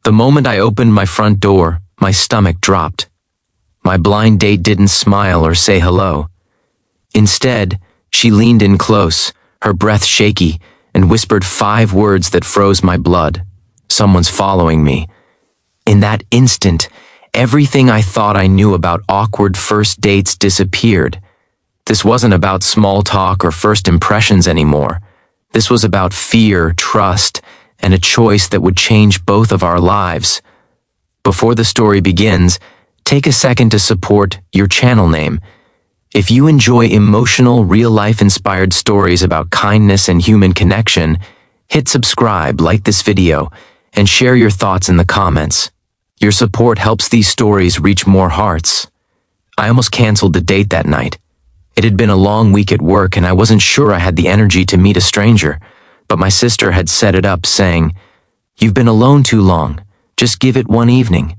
The moment I opened my front door, my stomach dropped. My blind date didn't smile or say hello. Instead, she leaned in close, her breath shaky, and whispered 5 words that froze my blood. Someone's following me. In that instant, everything I thought I knew about awkward first dates disappeared. This wasn't about small talk or first impressions anymore. This was about fear, trust, and a choice that would change both of our lives. Before the story begins, take a second to support your channel name. If you enjoy emotional, real-life inspired stories about kindness and human connection, hit subscribe, like this video, and share your thoughts in the comments. Your support helps these stories reach more hearts. I almost canceled the date that night. It had been a long week at work and I wasn't sure I had the energy to meet a stranger, but my sister had set it up saying, "You've been alone too long, just give it one evening."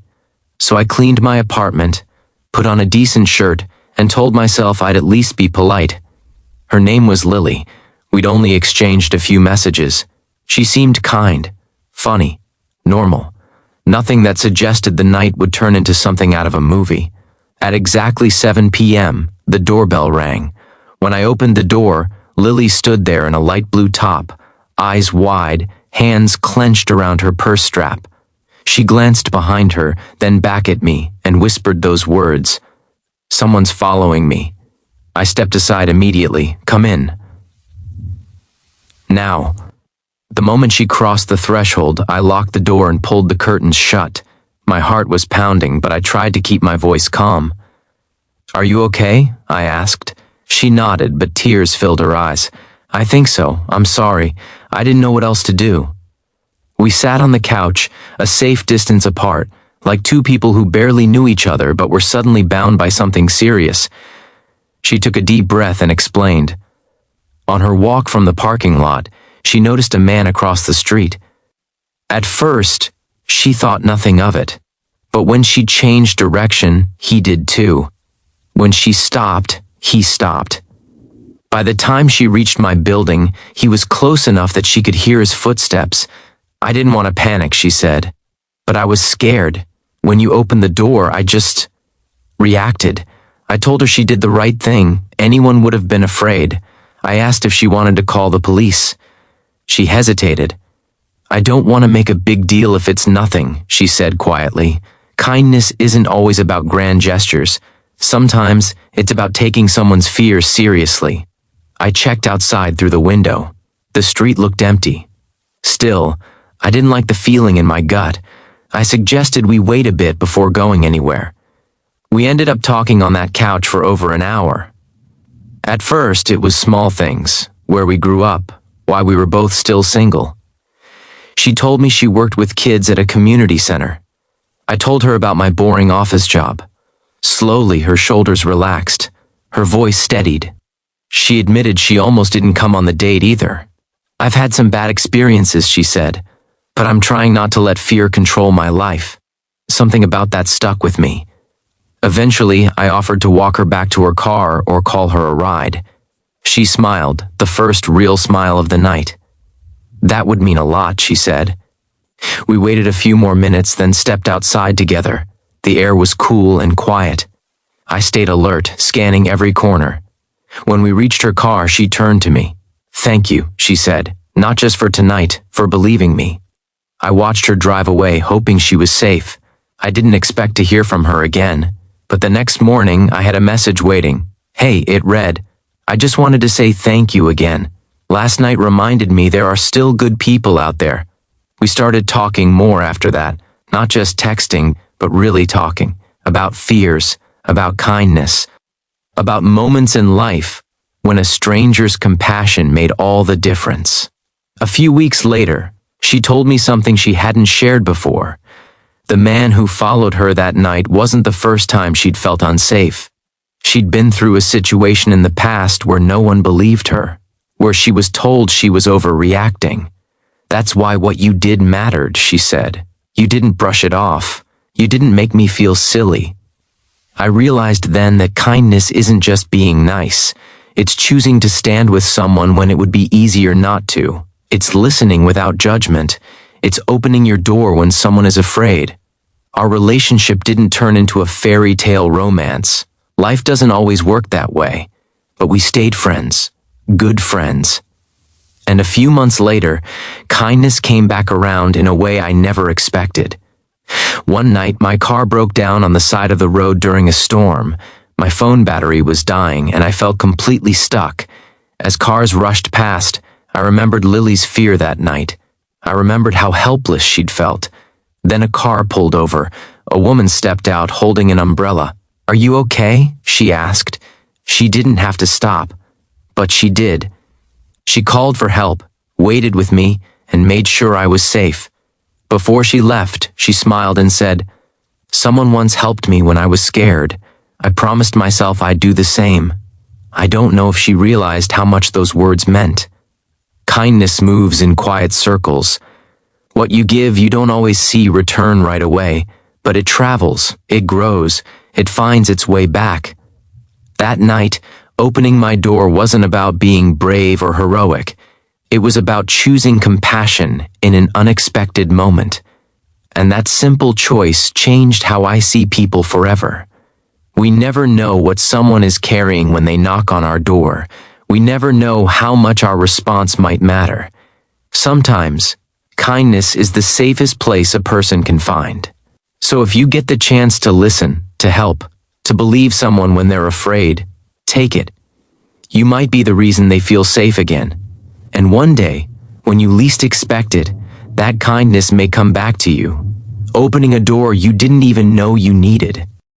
So I cleaned my apartment, put on a decent shirt, and told myself I'd at least be polite. Her name was Lily. We'd only exchanged a few messages. She seemed kind, funny, normal. Nothing that suggested the night would turn into something out of a movie. At exactly 7 p.m., the doorbell rang. When I opened the door, Lily stood there in a light blue top, eyes wide, hands clenched around her purse strap. She glanced behind her, then back at me, and whispered those words, "Someone's following me." I stepped aside immediately. "Come in." Now. The moment she crossed the threshold, I locked the door and pulled the curtains shut. My heart was pounding, but I tried to keep my voice calm. "Are you okay?" I asked. She nodded, but tears filled her eyes. "I think so. I'm sorry. I didn't know what else to do." We sat on the couch, a safe distance apart, like two people who barely knew each other but were suddenly bound by something serious. She took a deep breath and explained. On her walk from the parking lot, she noticed a man across the street. At first, she thought nothing of it. But when she changed direction, he did too. When she stopped, he stopped. By the time she reached my building, he was close enough that she could hear his footsteps. "I didn't want to panic," she said. "But I was scared. When you opened the door, I just reacted. I told her she did the right thing. Anyone would have been afraid. I asked if she wanted to call the police." She hesitated. "I don't want to make a big deal if it's nothing," she said quietly. "Kindness isn't always about grand gestures. Sometimes it's about taking someone's fears seriously." I checked outside through the window. The street looked empty. Still, I didn't like the feeling in my gut. I suggested we wait a bit before going anywhere. We ended up talking on that couch for over an hour. At first, it was small things, where we grew up, why we were both still single. She told me she worked with kids at a community center. I told her about my boring office job. Slowly, her shoulders relaxed. Her voice steadied. She admitted she almost didn't come on the date either. "I've had some bad experiences," she said, "but I'm trying not to let fear control my life." Something about that stuck with me. Eventually, I offered to walk her back to her car or call her a ride. She smiled, the first real smile of the night. "That would mean a lot," she said. We waited a few more minutes, then stepped outside together. The air was cool and quiet. I stayed alert, scanning every corner. When we reached her car, she turned to me. "Thank you," she said, "not just for tonight, for believing me." I watched her drive away, hoping she was safe. I didn't expect to hear from her again, but the next morning I had a message waiting. "Hey," it read, "I just wanted to say thank you again. Last night reminded me there are still good people out there." We started talking more after that, not just texting, but really talking, about fears, about kindness, about moments in life when a stranger's compassion made all the difference. A few weeks later, she told me something she hadn't shared before. The man who followed her that night wasn't the first time she'd felt unsafe. She'd been through a situation in the past where no one believed her, where she was told she was overreacting. "That's why what you did mattered," she said. "You didn't brush it off. You didn't make me feel silly." I realized then that kindness isn't just being nice. It's choosing to stand with someone when it would be easier not to. It's listening without judgment. It's opening your door when someone is afraid. Our relationship didn't turn into a fairy tale romance. Life doesn't always work that way. But we stayed friends. Good friends. And a few months later, kindness came back around in a way I never expected. One night, my car broke down on the side of the road during a storm. My phone battery was dying, and I felt completely stuck. As cars rushed past, I remembered Lily's fear that night. I remembered how helpless she'd felt. Then a car pulled over. A woman stepped out holding an umbrella. "Are you okay?" she asked. She didn't have to stop, but she did. She called for help, waited with me, and made sure I was safe. Before she left, she smiled and said, "Someone once helped me when I was scared. I promised myself I'd do the same." I don't know if she realized how much those words meant. Kindness moves in quiet circles. What you give, you don't always see return right away, but it travels, it grows, it finds its way back. That night, opening my door wasn't about being brave or heroic. It was about choosing compassion in an unexpected moment. And that simple choice changed how I see people forever. We never know what someone is carrying when they knock on our door. We never know how much our response might matter. Sometimes, kindness is the safest place a person can find. So if you get the chance to listen, to help, to believe someone when they're afraid, take it. You might be the reason they feel safe again. And one day, when you least expect it, that kindness may come back to you, opening a door you didn't even know you needed.